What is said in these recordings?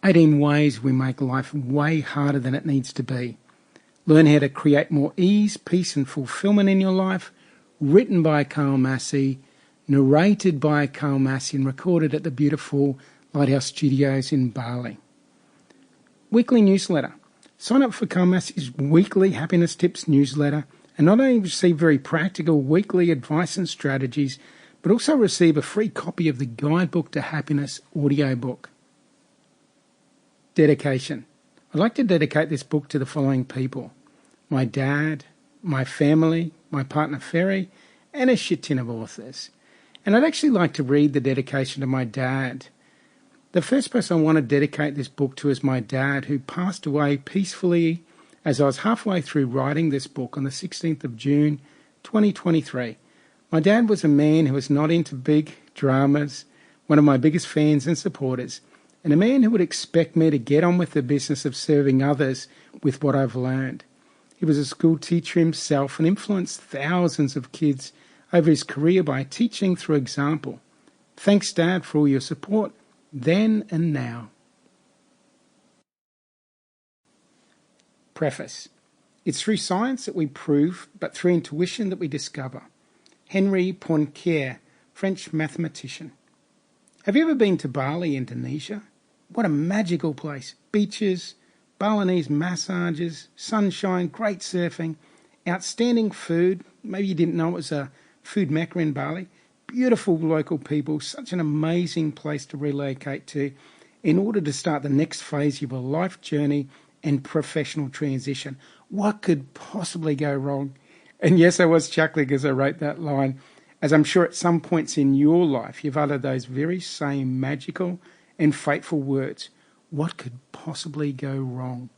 18 ways we make life way harder than it needs to be. Learn how to create more ease, peace and fulfillment in your life. Written by Massy, narrated by Massy and recorded at the beautiful Lighthouse Studios in Bali. Weekly newsletter. Sign up for Massy's weekly happiness tips newsletter and not only receive very practical weekly advice and strategies, but also receive a free copy of the Guidebook to Happiness audiobook. Dedication. I'd like to dedicate this book to the following people: my dad, my family, my partner Ferry, and a shit tin of authors. And I'd actually like to read the dedication to my dad. The first person I want to dedicate this book to is my dad, who passed away peacefully as I was halfway through writing this book on the 16th of June, 2023. My dad was a man who was not into big dramas, one of my biggest fans and supporters, and a man who would expect me to get on with the business of serving others with what I've learned. He was a school teacher himself and influenced thousands of kids over his career by teaching through example. Thanks, Dad, for all your support then and now. Preface. It's through science that we prove, but through intuition that we discover. Henri Poincaré, French mathematician. Have you ever been to Bali, Indonesia? What a magical place. Beaches, Balinese massages, sunshine, great surfing, outstanding food. Maybe you didn't know it was a food mecca in Bali. Beautiful local people, such an amazing place to relocate to in order to start the next phase of your life journey and professional transition. What could possibly go wrong? And yes, I was chuckling as I wrote that line, as I'm sure at some points in your life you've uttered those very same magical and fateful words. What could possibly go wrong?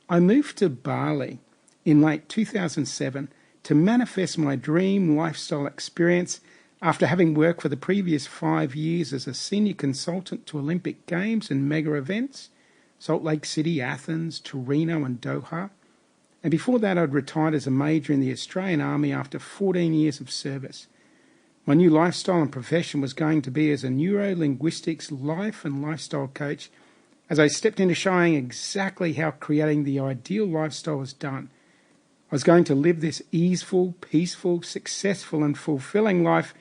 I moved to Bali in late 2007 to manifest my dream lifestyle experience after having worked for the previous 5 years as a senior consultant to Olympic Games and mega events, Salt Lake City, Athens, Torino and Doha. And before that I'd retired as a major in the Australian Army after 14 years of service. My new lifestyle and profession was going to be as a neuro-linguistics life and lifestyle coach, as I stepped into showing exactly how creating the ideal lifestyle was done. I was going to live this easeful, peaceful, successful and fulfilling life,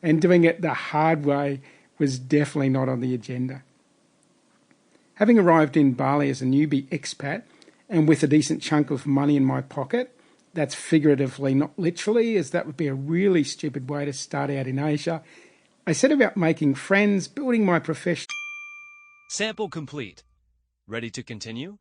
and doing it the hard way was definitely not on the agenda. Having arrived in Bali as a newbie expat and with a decent chunk of money in my pocket, that's figuratively, not literally, as that would be a really stupid way to start out in Asia, I set about making friends, building my profession. Sample complete. Ready to continue?